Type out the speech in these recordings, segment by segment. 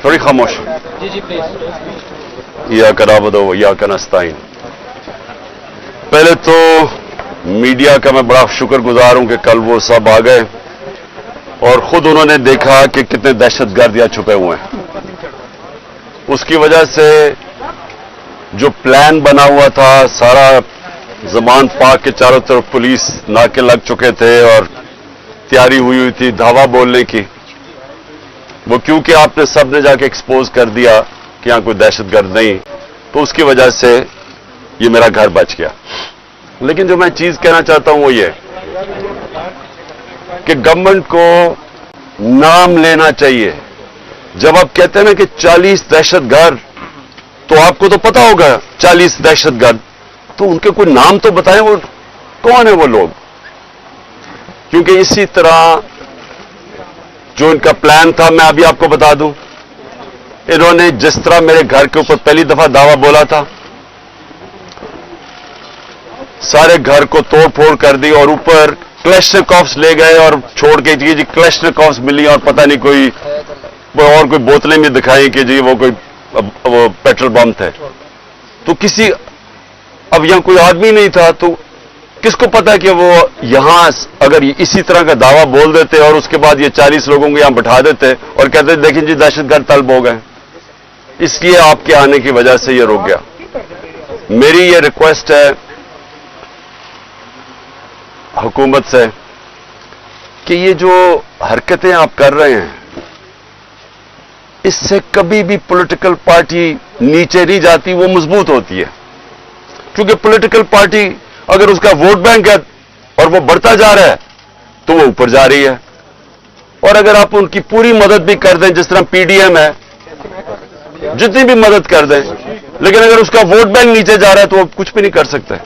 थोड़ी खामोश। इय्याक नअबुदु व इय्याक नस्तईन। पहले तो मीडिया का मैं बड़ा शुक्रगुजार हूं कि कल वो सब आ गए और खुद उन्होंने देखा कि कितने दहशतगर्द यहाँ छुपे हुए हैं। उसकी वजह से जो प्लान बना हुआ था, सारा ज़मान पार्क के चारों तरफ पुलिस नाके लग चुके थे और तैयारी हुई थी धावा बोलने की, वो क्योंकि आपने सबने जाके एक्सपोज कर दिया कि यहाँ कोई दहशतगर्द नहीं, तो उसकी वजह से ये मेरा घर बच गया। लेकिन जो मैं चीज कहना चाहता हूं वो ये कि गवर्नमेंट को नाम लेना चाहिए। जब आप कहते हैं ना कि 40 दहशतगर्द, तो आपको तो पता होगा 40 दहशतगर्द, तो उनके कोई नाम तो बताएं, वो कौन है वो लोग। क्योंकि इसी तरह जो इनका प्लान था, मैं अभी आपको बता दूं, इन्होंने जिस तरह मेरे घर के ऊपर पहली दफा दावा बोला था, सारे घर को तोड़ फोड़ कर दी और ऊपर क्लैशनिकोव्स ले गए और छोड़ के जी क्लैशनिकोव्स मिली और पता नहीं कोई और कोई बोतलें भी दिखाई कि जी वो पेट्रोल बम थे। तो किसी, अब यहां कोई आदमी नहीं था, तो किसको पता कि वो यहां अगर इसी तरह का दावा बोल देते और उसके बाद ये 40 लोगों को यहां बैठा देते और कहते देखिए जी दहशतगर्द तलब हो गए। इसलिए आपके आने की वजह से ये रुक गया। मेरी ये रिक्वेस्ट है हुकूमत से कि ये जो हरकतें आप कर रहे हैं, इससे कभी भी पॉलिटिकल पार्टी नीचे नहीं जाती, वो मजबूत होती है। क्योंकि पॉलिटिकल पार्टी अगर उसका वोट बैंक है और वो बढ़ता जा रहा है तो वो ऊपर जा रही है, और अगर आप उनकी पूरी मदद भी कर दें, जिस तरह पीडीएम है, जितनी भी मदद कर दें, लेकिन अगर उसका वोट बैंक नीचे जा रहा है तो वो कुछ भी नहीं कर सकते।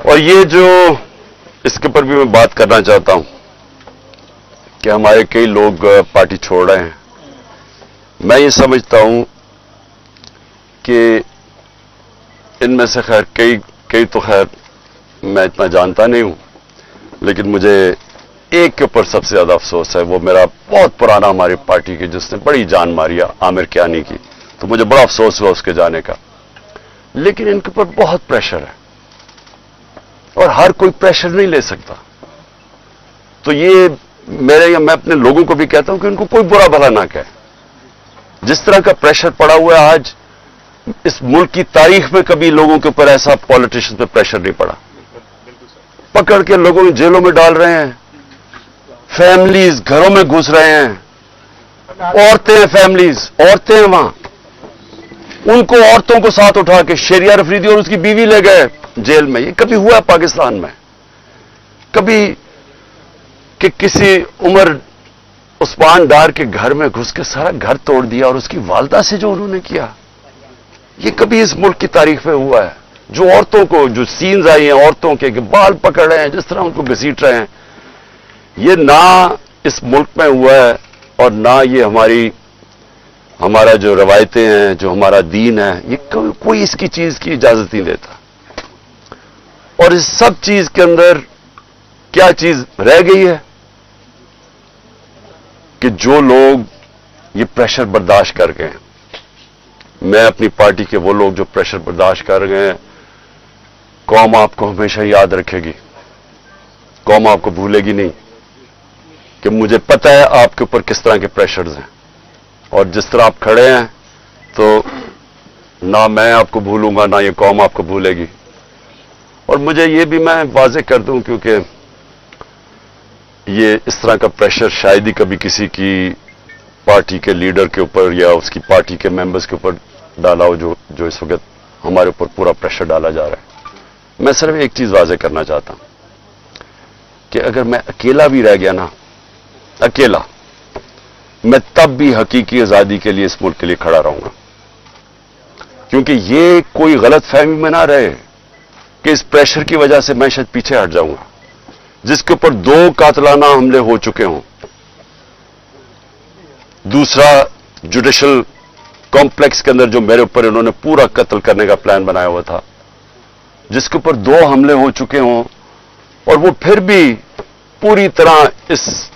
और ये जो इसके ऊपर भी मैं बात करना चाहता हूं कि हमारे कई लोग पार्टी छोड़ रहे हैं। मैं ये समझता हूं कि इनमें से खैर कई तो खैर मैं इतना जानता नहीं हूं, लेकिन मुझे एक के ऊपर सबसे ज्यादा अफसोस है। वो मेरा बहुत पुराना हमारी पार्टी की, जिसने बड़ी जान मारी है, आमिर कियानी की। तो मुझे बड़ा अफसोस हुआ उसके जाने का। लेकिन इनके ऊपर बहुत प्रेशर है और हर कोई प्रेशर नहीं ले सकता। तो ये मैं अपने लोगों को भी कहता हूं कि उनको कोई बुरा भला ना कहे। जिस तरह का प्रेशर पड़ा हुआ है आज, इस मुल्क की तारीख में कभी लोगों के ऊपर ऐसा पॉलिटिशियन पे प्रेशर नहीं पड़ा। पकड़ के लोगों को जेलों में डाल रहे हैं, फैमिलीज घरों में घुस रहे हैं, औरतें हैं, फैमिलीज औरतें हैं वहां, उनको औरतों को साथ उठा के शेरिया अफरीदी और उसकी बीवी ले गए जेल में। ये कभी हुआ पाकिस्तान में? कभी कि किसी उमर उस्मान डार के घर में घुस के सारा घर तोड़ दिया और उसकी वालदा से जो उन्होंने किया, ये कभी इस मुल्क की तारीख में हुआ है? जो औरतों को, जो सीन्स आई हैं औरतों के बाल पकड़ रहे हैं, जिस तरह उनको घसीट रहे हैं, ये ना इस मुल्क में हुआ है और ना ये हमारा जो रवायतें हैं, जो हमारा दीन है, ये कोई इसकी चीज की इजाजत नहीं देता। और इस सब चीज के अंदर क्या चीज रह गई है कि जो लोग ये प्रेशर बर्दाश्त कर गए हैं, मैं अपनी पार्टी के वो लोग जो प्रेशर बर्दाश्त कर गए हैं, कौम आपको हमेशा याद रखेगी, कौम आपको भूलेगी नहीं। कि मुझे पता है आपके ऊपर किस तरह के प्रेशर्स हैं, और जिस तरह आप खड़े हैं, तो ना मैं आपको भूलूंगा, ना ये कौम आपको भूलेगी। और मुझे ये भी मैं वाज़ेह कर दूं, क्योंकि ये इस तरह का प्रेशर शायद ही कभी किसी की पार्टी के लीडर के ऊपर या उसकी पार्टी के मेंबर्स के ऊपर डाला हो, जो इस वक्त हमारे ऊपर पूरा प्रेशर डाला जा रहा है। मैं सिर्फ एक चीज वाज़ेह करना चाहता हूं कि अगर मैं अकेला भी रह गया ना, अकेला, मैं तब भी हकीकी आजादी के लिए इस मुल्क के लिए खड़ा रहूंगा। क्योंकि ये कोई गलत फहमी में ना रहे कि इस प्रेशर की वजह से मैं शायद पीछे हट जाऊंगा। जिसके ऊपर 2 कातलाना हमले हो चुके हों, दूसरा जुडिशल कॉम्प्लेक्स के अंदर जो मेरे ऊपर इन्होंने पूरा कत्ल करने का प्लान बनाया हुआ था, जिसके ऊपर 2 हमले हो चुके हों, और वो फिर भी पूरी तरह इस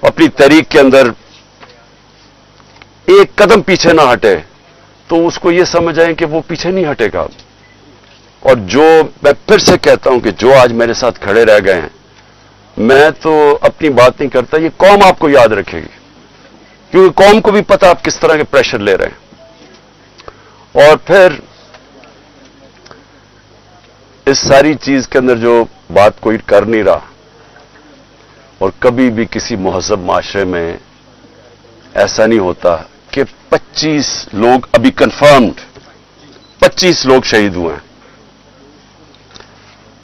अपनी तहरीक के अंदर एक कदम पीछे ना हटे तो उसको ये समझ आए कि वो पीछे नहीं हटेगा। और जो मैं फिर से कहता हूं कि जो आज मेरे साथ खड़े रह गए हैं, मैं तो अपनी बात नहीं करता, ये कौम आपको याद रखेगी, क्योंकि कौम को भी पता आप किस तरह के प्रेशर ले रहे हैं। और फिर इस सारी चीज के अंदर जो बात कोई कर नहीं रहा, और कभी भी किसी मुहज़्ज़ब माशरे में ऐसा नहीं होता कि 25 लोग अभी कंफर्म्ड 25 लोग शहीद हुए हैं,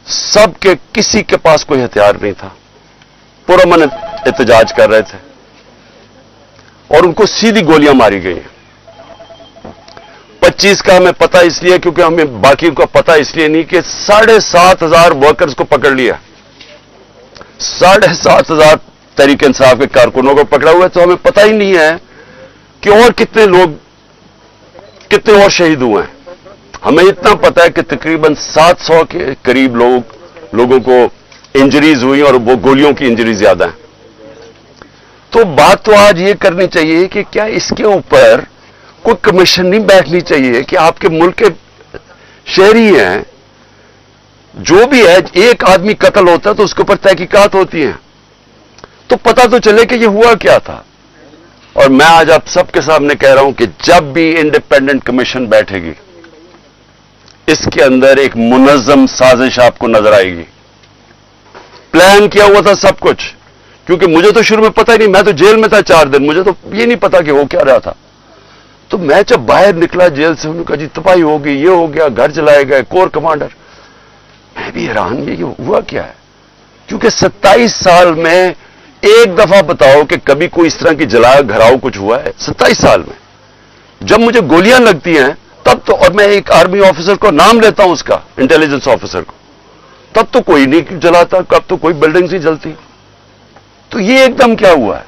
सबके किसी के पास कोई हथियार नहीं था, पुरअमन एहतजाज कर रहे थे और उनको सीधी गोलियां मारी गई हैं। 25 का हमें पता इसलिए क्योंकि हमें बाकी का पता इसलिए नहीं कि 7,500 वर्कर्स को पकड़ लिया, 7,500 तहरीक इंसाफ के कारकुनों को पकड़ा हुआ है, तो हमें पता ही नहीं है कि और कितने और शहीद हुए हैं। हमें इतना पता है कि तकरीबन 700 के करीब लोगों को इंजरीज हुई और वो गोलियों की इंजरी ज्यादा है। तो बात तो आज ये करनी चाहिए कि क्या इसके ऊपर कोई कमीशन नहीं बैठनी चाहिए कि आपके मुल्क के शहरी हैं, जो भी है, एक आदमी कत्ल होता है तो उसके ऊपर तहकीकात होती हैं, तो पता तो चले कि ये हुआ क्या था। और मैं आज आप सबके सामने कह रहा हूं कि जब भी इंडिपेंडेंट कमीशन बैठेगी, इसके अंदर एक मुनज़्ज़म साजिश आपको नजर आएगी। प्लान किया हुआ था सब कुछ, क्योंकि मुझे तो शुरू में पता ही नहीं, मैं तो जेल में था 4 दिन, मुझे तो ये नहीं पता कि हो क्या रहा था। तो मैं जब बाहर निकला जेल से, उन्होंने कहा जी तबाही हो गई, ये हो गया, घर जलाए गए, कोर कमांडर। मैं भी हैरान, ये हुआ क्या है, क्योंकि 27 साल में एक दफा बताओ कि कभी कोई इस तरह की जला घराव कुछ हुआ है 27 साल में। जब मुझे गोलियां लगती हैं तब तो, और मैं एक आर्मी ऑफिसर को नाम लेता हूं उसका, इंटेलिजेंस ऑफिसर को, तब तो कोई नहीं जलाता, कब तो कोई बिल्डिंग नहीं जलती। तो ये एकदम क्या हुआ है?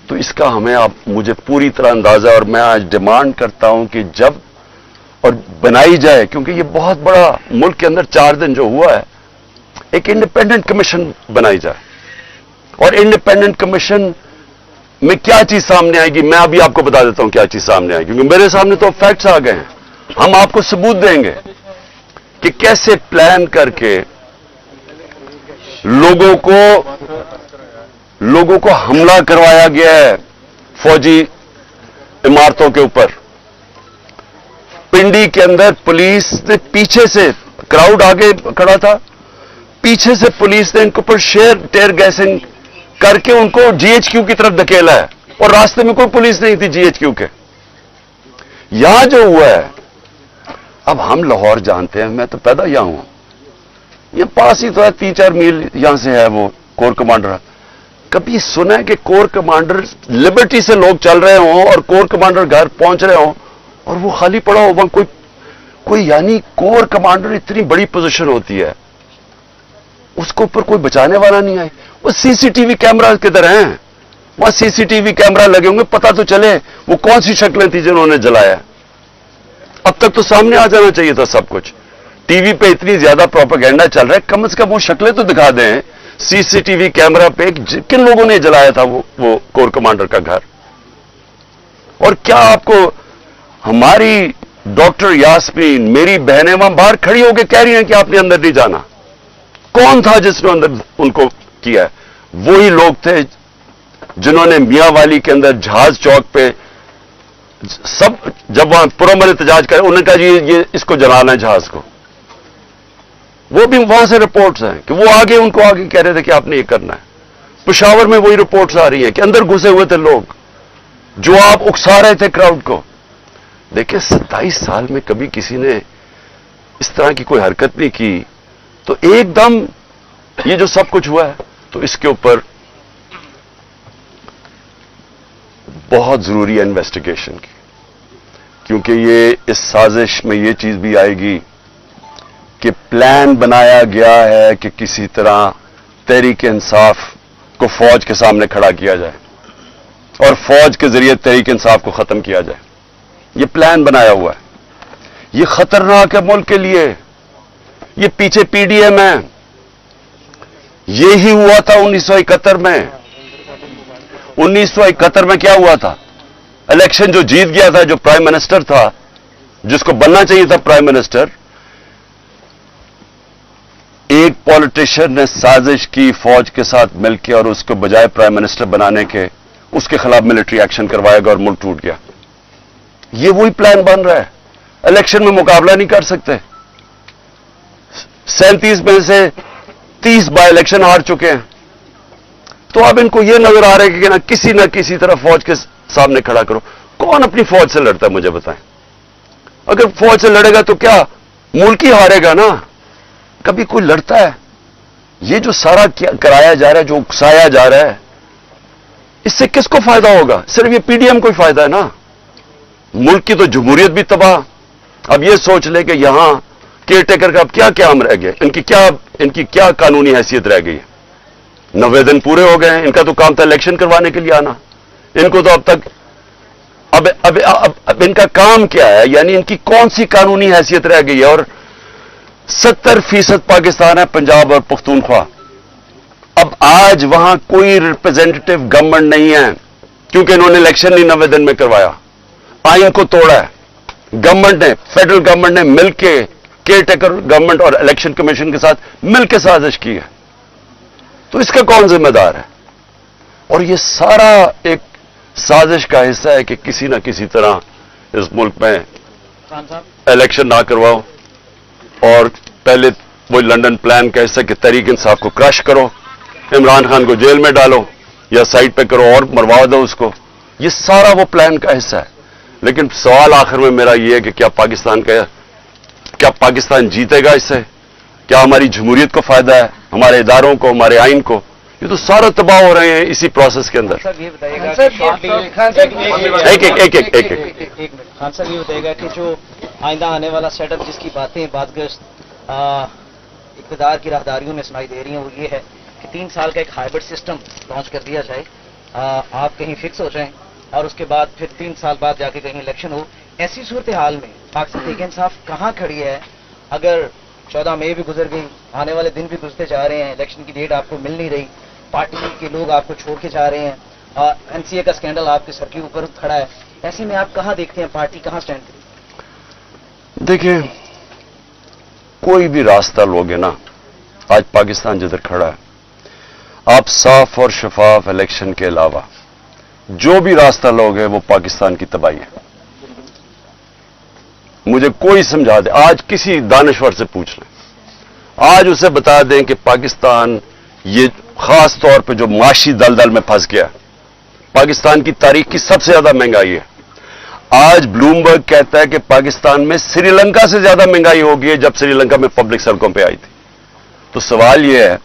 तो इसका हमें आप मुझे पूरी तरह अंदाजा, और मैं आज डिमांड करता हूं कि जब और बनाई जाए, क्योंकि ये बहुत बड़ा मुल्क के अंदर 4 दिन जो हुआ है, एक इंडिपेंडेंट कमीशन बनाई जाए। और इंडिपेंडेंट कमीशन में क्या चीज सामने आएगी, मैं अभी आपको बता देता हूं क्या चीज सामने आएगी, क्योंकि मेरे सामने तो फैक्ट्स आ गए हैं। हम आपको सबूत देंगे कि कैसे प्लान करके लोगों को हमला करवाया गया है फौजी इमारतों के ऊपर। पिंडी के अंदर पुलिस ने पीछे से, क्राउड आगे खड़ा था, पीछे से पुलिस ने इनके ऊपर टेयर गैसिंग करके उनको जीएचक्यू की तरफ धकेला है, और रास्ते में कोई पुलिस नहीं थी जीएचक्यू के। यहां जो हुआ है, अब हम लाहौर जानते हैं, मैं तो पैदा यहां हूं, ये पास ही तो है, 3-4 मील यहां से है वो कोर कमांडर। कभी सुना है कि कोर कमांडर लिबर्टी से लोग चल रहे हों और कोर कमांडर घर पहुंच रहे हों और वो खाली पड़ा हो वहां कोई यानी कोर कमांडर इतनी बड़ी पोजीशन होती है, उसको ऊपर कोई बचाने वाला नहीं आए। वो सीसीटीवी कैमरा किधर हैं? वहां सीसीटीवी कैमरा लगे होंगे, पता तो चले वो कौन सी शक्लें थी जिन्होंने जलाया। अब तक तो सामने आ जाना चाहिए था सब कुछ। टीवी पे इतनी ज्यादा प्रोपेगेंडा चल रहा है, कम से कम वो शक्लें तो दिखा दें सीसीटीवी कैमरा पे किन लोगों ने जलाया था वो कोर कमांडर का घर। और क्या आपको हमारी डॉक्टर यास्मीन, मेरी बहनें वहां बाहर खड़ी होकर कह रही हैं कि आपने अंदर नहीं जाना। कौन था जिसने अंदर उनको किया है? वही लोग थे जिन्होंने मियां वाली के अंदर जहाज चौक पे सब, जब वहां पुरअमन एहतजाज करे, उन्होंने कहा जी ये इसको जलाना है जहाज को। वो भी वहां से रिपोर्ट्स हैं कि वो उनको आगे कह रहे थे कि आपने ये करना है। पेशावर में वही रिपोर्ट्स आ रही हैं कि अंदर घुसे हुए थे लोग जो आप उकसा रहे थे क्राउड को। देखिए 27 साल में कभी किसी ने इस तरह की कोई हरकत नहीं की, तो एकदम ये जो सब कुछ हुआ है, तो इसके ऊपर बहुत जरूरी है इन्वेस्टिगेशन की, क्योंकि ये इस साजिश में ये चीज भी आएगी कि प्लान बनाया गया है कि किसी तरह तहरीक इंसाफ को फौज के सामने खड़ा किया जाए और फौज के जरिए तहरीक इंसाफ को खत्म किया जाए। ये प्लान बनाया हुआ है। ये खतरनाक है मुल्क के लिए। ये पीछे पीडीएम है। ये ही हुआ था 1971 में। 1971 में क्या हुआ था? इलेक्शन जो जीत गया था, जो प्राइम मिनिस्टर था, जिसको बनना चाहिए था प्राइम मिनिस्टर, एक पॉलिटिशियन ने साजिश की फौज के साथ मिलकर और उसको बजाय प्राइम मिनिस्टर बनाने के उसके खिलाफ मिलिट्री एक्शन करवाएगा और मुल्क टूट गया। ये वही प्लान बन रहा है। इलेक्शन में मुकाबला नहीं कर सकते। 37 में से 30 बाय इलेक्शन हार चुके हैं। तो अब इनको यह नजर आ रहा है कि ना किसी तरह फौज के सामने खड़ा करो। कौन अपनी फौज से लड़ता है मुझे बताएं? अगर फौज से लड़ेगा तो क्या मुल्क ही हारेगा ना? कभी कोई लड़ता है? ये जो सारा कराया जा रहा है, जो उकसाया जा रहा है, इससे किसको फायदा होगा? सिर्फ ये पीडीएम को ही फायदा है ना। मुल्क की तो जमहूरियत भी तबाह। अब ये सोच ले कि यहां केयर टेकर का अब क्या काम रह गया, इनकी क्या कानूनी हैसियत रह गई है? 90 दिन पूरे हो गए हैं। इनका तो काम था इलेक्शन करवाने के लिए आना। इनको तो अब तक अब इनका काम क्या है? यानी इनकी कौन सी कानूनी हैसियत रह गई है? और 70% पाकिस्तान है, पंजाब और पख्तूनख्वा। अब आज वहां कोई रिप्रेजेंटेटिव गवर्नमेंट नहीं है, क्योंकि इन्होंने इलेक्शन नहीं 90 दिन में करवाया, आइन को तोड़ा है। गवर्नमेंट ने, फेडरल गवर्नमेंट ने मिलकर केयर टेकर गवर्नमेंट और इलेक्शन कमीशन के साथ मिलकर साजिश की है। तो इसका कौन जिम्मेदार है? और ये सारा एक साजिश का हिस्सा है कि किसी ना किसी तरह इस मुल्क में इलेक्शन ना करवाओ और पहले वो लंदन प्लान का हिस्सा कि तहरीक इंसाफ को क्रश करो, इमरान खान को जेल में डालो या साइड पे करो और मरवा दो उसको। ये सारा वो प्लान का हिस्सा है। लेकिन सवाल आखिर में मेरा ये है कि क्या पाकिस्तान जीतेगा इससे? क्या हमारी जमहूरियत को फायदा है, हमारे इदारों को, हमारे आइन को? ये तो सारा तबाह हो रहे हैं इसी प्रोसेस के अंदर। खान साहब ये बताइएगा कि जो आइंदा आने वाला सेटअप जिसकी बातगश्त इक़्तिदार की राहदारियों में सुनाई दे रही हैं, वो ये है कि 3 साल का एक हाइब्रिड सिस्टम लॉन्च कर दिया जाए। आप कहीं फिक्स हो जाएं और उसके बाद फिर 3 साल बाद जाके कहीं इलेक्शन हो। ऐसी सूरत हाल में पाकिस्तान तहरीक इंसाफ कहाँ खड़ी है? अगर 14 मई भी गुजर गई, आने वाले दिन भी गुजरते जा रहे हैं, इलेक्शन की डेट आपको मिल नहीं रही, पार्टी के लोग आपको छोड़ के जा रहे हैं, एनसीए का स्कैंडल आपके सर के ऊपर खड़ा है, ऐसे में आप कहाँ देखते हैं पार्टी कहाँ स्टैंड करेगी? देखिए, कोई भी रास्ता लोगे ना, आज पाकिस्तान जिधर खड़ा है, आप साफ और शफाफ इलेक्शन के अलावा जो भी रास्ता लोगे वो पाकिस्तान की तबाही है। मुझे कोई समझा दे, आज किसी दानश्वर से पूछ लें, आज उसे बता दें कि पाकिस्तान ये खास तौर पे जो माशी दलदल में फंस गया, पाकिस्तान की तारीख की सबसे ज्यादा महंगाई है। आज ब्लूमबर्ग कहता है कि पाकिस्तान में श्रीलंका से ज्यादा महंगाई हो गई है जब श्रीलंका में पब्लिक सड़कों पे आई थी। तो सवाल यह है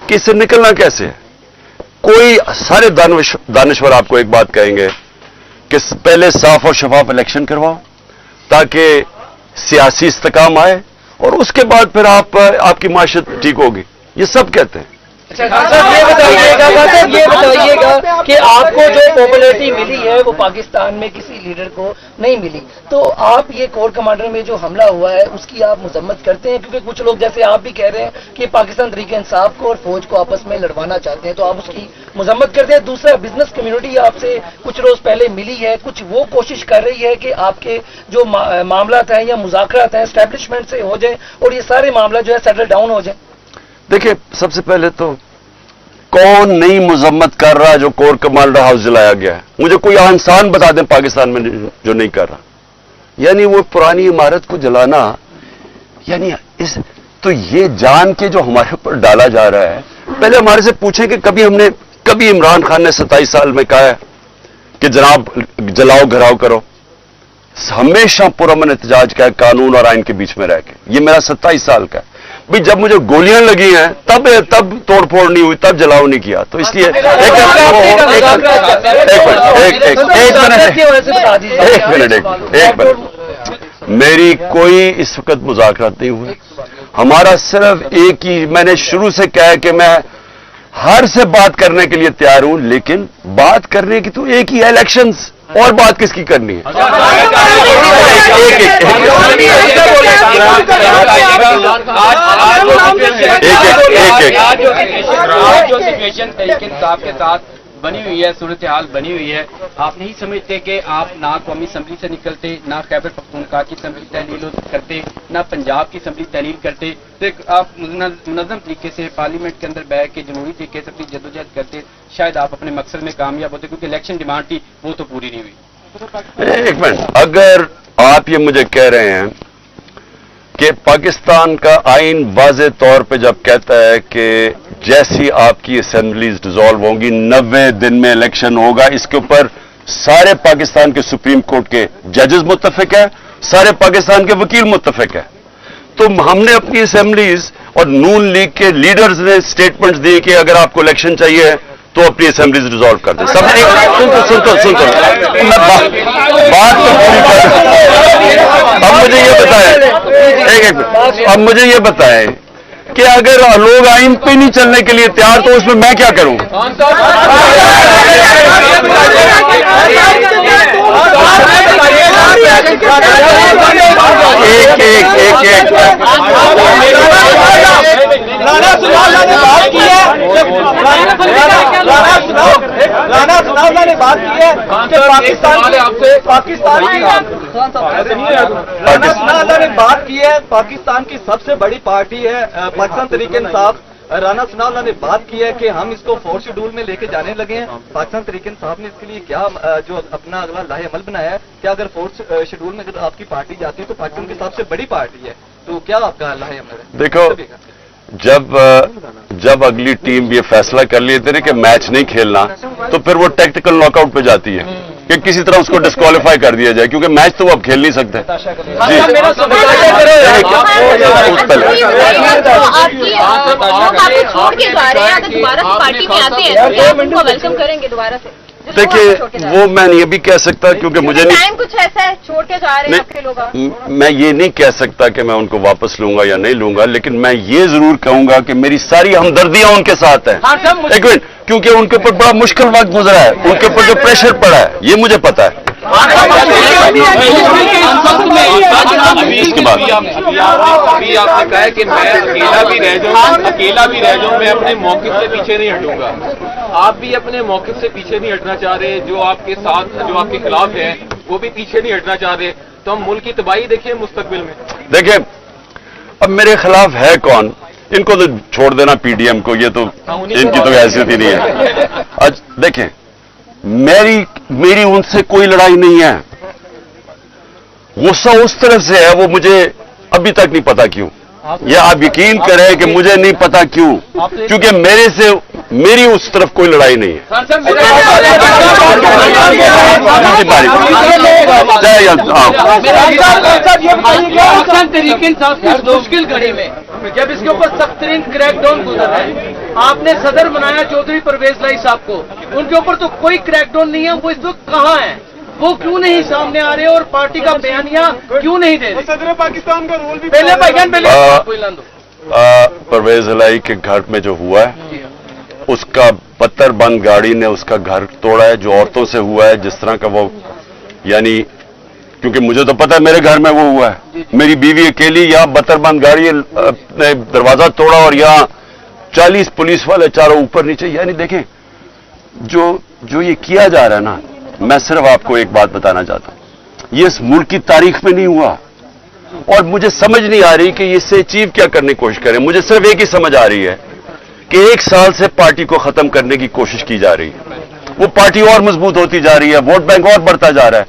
कि इससे निकलना कैसे है? कोई सारे दानश्वर आपको एक बात कहेंगे कि पहले साफ और शफाफ इलेक्शन करवाओ ताकि सियासी इस्तेकाम आए और उसके बाद फिर आपकी माशत ठीक होगी। ये सब कहते हैं। ये बताइएगा कि आपको जो पॉपुलैरिटी मिली है वो पाकिस्तान में किसी लीडर को नहीं मिली, तो आप ये कोर कमांडर में जो हमला हुआ है उसकी आप मजम्मत करते हैं? क्योंकि कुछ लोग जैसे आप भी कह रहे हैं कि पाकिस्तान तहरीक इंसाफ को और फौज को आपस में लड़वाना चाहते हैं, तो आप उसकी मजम्मत करते हैं। दूसरा, बिजनेस कम्युनिटी आपसे कुछ रोज पहले मिली है, कुछ वो कोशिश कर रही है कि आपके जो मामला हैं या मुज़ाकरात हैं एस्टेब्लिशमेंट से हो जाए और ये सारे मामला जो है सेटल डाउन हो जाए। देखिए, सबसे पहले तो कौन नई मजम्मत कर रहा है जो कोर कमांडर हाउस जलाया गया है? मुझे कोई इंसान बता दें पाकिस्तान में जो नहीं कर रहा। यानी वो पुरानी इमारत को जलाना, यानी तो ये जान के जो हमारे ऊपर डाला जा रहा है। पहले हमारे से पूछें कि कभी इमरान खान ने 27 साल में कहा है कि जनाब जलाओ घराव करो? हमेशा पुरअमन एहतजाज का है, कानून और आइन के बीच में रह के। ये मेरा 27 साल का है भाई। जब मुझे गोलियां लगी हैं तब तोड़फोड़ नहीं हुई, तब जलाओ नहीं किया। तो इसलिए एक मिनट, मेरी कोई इस वक्त मुज़ाकरात नहीं हुए। हमारा सिर्फ एक ही, मैंने शुरू से कहा है कि मैं हर से बात करने के लिए तैयार हूं, लेकिन बात करने की तो एक ही है, इलेक्शंस। और बात किसकी करनी है? जो सिचुएशन तहरीक इंसाफ के साथ बनी हुई है, सूरत हाल बनी हुई है, आप नहीं समझते कि आप ना कौमी असम्बली से निकलते, ना खैबर पख्तूनख्वा की असम्बली तहलील करते, ना पंजाब की असम्बली तहलील करते, तो आप मुनज़्ज़म तरीके से पार्लियामेंट के अंदर बैठ के जमहूरी तरीके से अपनी जद्दोजहद करते, शायद आप अपने मकसद में कामयाब होते, क्योंकि इलेक्शन डिमांड थी वो तो पूरी नहीं हुई। एक मिनट, अगर आप ये मुझे कह रहे हैं कि पाकिस्तान का आइन वाज़े तौर पे जब कहता है कि जैसी आपकी असेंबलीज डिसॉल्व होंगी 90 दिन में इलेक्शन होगा, इसके ऊपर सारे पाकिस्तान के सुप्रीम कोर्ट के जजेस मुत्तफिक है, सारे पाकिस्तान के वकील मुत्तफिक है, तो हमने अपनी असेंबलीज और नून लीग के लीडर्स ने स्टेटमेंट्स दिए कि अगर आपको इलेक्शन चाहिए तो अपनी असेंबलीज डिसॉल्व कर दें। सब सुन मैं बात तो पूरी कर। अब मुझे ये बताएं, एक अब मुझे ये बताएं कि अगर लोग आइन पे नहीं चलने के लिए तैयार तो उसमें मैं क्या करूं? एक राणा ने बात की है कि पाकिस्तान की सबसे बड़ी पार्टी है पाकिस्तान तहरीक इंसाफ। राणा सनाउल्लाह ने बात की है कि हम इसको 4th शेड्यूल में लेके जाने लगे हैं। पाकिस्तान तहरीक इंसाफ ने इसके लिए क्या जो अपना अगला लाहे अमल बनाया है, क्या अगर 4th शेड्यूल में अगर आपकी पार्टी जाती है तो पाकिस्तान की सबसे बड़ी पार्टी है, तो क्या आपका लाहे अमल है? देखो, जब अगली टीम ये फैसला कर लेते हैं कि मैच नहीं खेलना, तो फिर वो टैक्टिकल नॉकआउट पे जाती है कि किसी तरह उसको डिस्क्वालीफाई कर दिया जाए, क्योंकि मैच तो वो अब खेल नहीं सकते। वेलकम करेंगे दोबारा से। देखिए, वो मैं ये भी कह सकता क्योंकि मुझे नहीं, टाइम कुछ ऐसा है छोड़ के जा रहे हैं आपके लोग। मैं ये नहीं कह सकता कि मैं उनको वापस लूंगा या नहीं लूंगा, लेकिन मैं ये जरूर कहूंगा कि मेरी सारी हमदर्दियां उनके साथ हैं। एक मिनट, क्योंकि उनके ऊपर बड़ा मुश्किल वक्त गुजरा है, उनके ऊपर जो प्रेशर पड़ा है ये मुझे पता है। इसके बाद अभी आपने कहा है कि मैं अकेला भी रह जाऊं, मैं अपने मौके से पीछे नहीं हटूंगा। आप भी अपने मौके से पीछे नहीं हटना चाह रहे, जो आपके साथ जो आपके खिलाफ हैं वो भी पीछे नहीं हटना चाह रहे, तो हम मुल्क की तबाही देखें मुस्तकबिल में। देखिए, अब मेरे खिलाफ है कौन? इनको तो छोड़ देना पीडीएम को, ये तो इनकी तो हैसियत ही नहीं है। आज देखें, मेरी उनसे कोई लड़ाई नहीं है, गुस्सा उस तरफ से है, वो मुझे अभी तक नहीं पता क्यों, या आप यकीन करें कि मुझे नहीं पता क्यों, क्योंकि मेरी उस तरफ कोई लड़ाई नहीं है। तरीके मुश्किल घड़ी में जब इसके ऊपर सख्त तरीन क्रैकडाउन गुजर रहा है, आपने सदर बनाया चौधरी परवेज लाई साहब को, उनके ऊपर तो कोई क्रैकडाउन नहीं है, वो इस वक्त कहाँ है? वो क्यों नहीं सामने आ रहे और पार्टी का बयानिया क्यों नहीं दे रहे? सदर पाकिस्तान का रोल भी पहले परवेज लाई के घर में जो हुआ है, उसका बत्तर बंद गाड़ी ने उसका घर तोड़ा है, जो औरतों से हुआ है, जिस तरह का वो, यानी क्योंकि मुझे तो पता है मेरे घर में वो हुआ है, मेरी बीवी अकेली, यहाँ बत्तर बंद गाड़ी ने दरवाजा तोड़ा और यहाँ 40 पुलिस वाले चारों ऊपर नीचे। यानी देखें, जो ये किया जा रहा है ना, मैं सिर्फ आपको एक बात बताना चाहता हूं, ये इस मुल्क की तारीख में नहीं हुआ, और मुझे समझ नहीं आ रही कि इससे अचीव क्या करने की कोशिश करें। मुझे सिर्फ एक ही समझ आ रही है कि 1 साल से पार्टी को खत्म करने की कोशिश की जा रही है, वो पार्टी और मजबूत होती जा रही है, वोट बैंक और बढ़ता जा रहा है।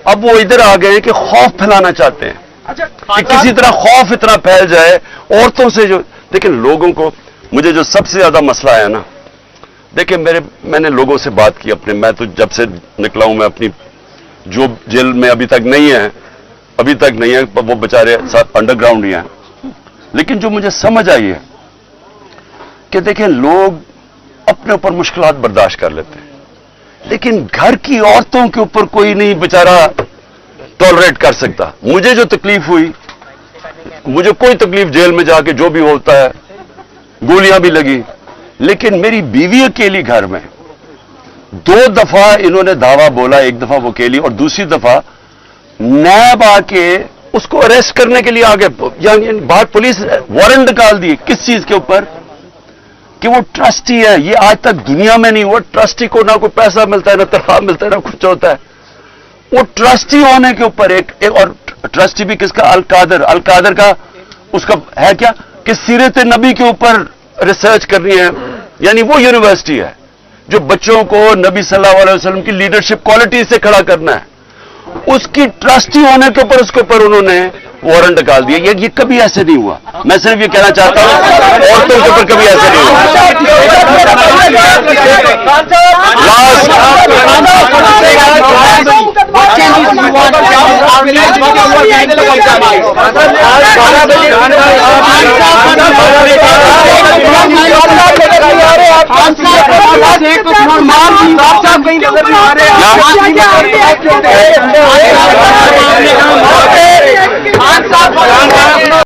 अब वो इधर आ गए कि खौफ फैलाना चाहते हैं कि किसी तरह खौफ इतना फैल जाए औरतों से। जो लेकिन लोगों को, मुझे जो सबसे ज्यादा मसला है ना, देखिए मैंने लोगों से बात की अपने, मैं तो जब से निकला हूं, मैं अपनी जो जेल में अभी तक नहीं है, वो बेचारे अंडरग्राउंड ही हैं, लेकिन जो मुझे समझ आई है कि देखिए, लोग अपने ऊपर मुश्किलात बर्दाश्त कर लेते हैं, लेकिन घर की औरतों के ऊपर कोई नहीं बेचारा टॉलरेट कर सकता। मुझे जो तकलीफ हुई, मुझे कोई तकलीफ जेल में जाके जो भी होता है, गोलियां भी लगी, लेकिन मेरी बीवी अकेली घर में 2 दफा इन्होंने धावा बोला, एक दफा वो अकेली और दूसरी दफा नैब आके उसको अरेस्ट करने के लिए आगे, यानी बाहर पुलिस वारंट निकाल दिए। किस चीज के ऊपर? कि वो ट्रस्टी है। ये आज तक दुनिया में नहीं हुआ। ट्रस्टी को ना कोई पैसा मिलता है, ना तनख्वाह मिलता है, ना कुछ होता है। वो ट्रस्टी होने के ऊपर एक और ट्रस्टी भी किसका? अल कादर का उसका है क्या कि सीरत नबी के ऊपर रिसर्च करनी है, यानी वो यूनिवर्सिटी है जो बच्चों को नबी सल्लल्लाहु अलैहि वसल्लम की लीडरशिप क्वालिटी से खड़ा करना है। उसकी ट्रस्टी होने के ऊपर उसके ऊपर उन्होंने वारंट निकाल दिया। ये कभी ऐसे नहीं हुआ। मैं सिर्फ ये कहना चाहता हूं औरतों के ऊपर कभी ऐसे नहीं हुआ।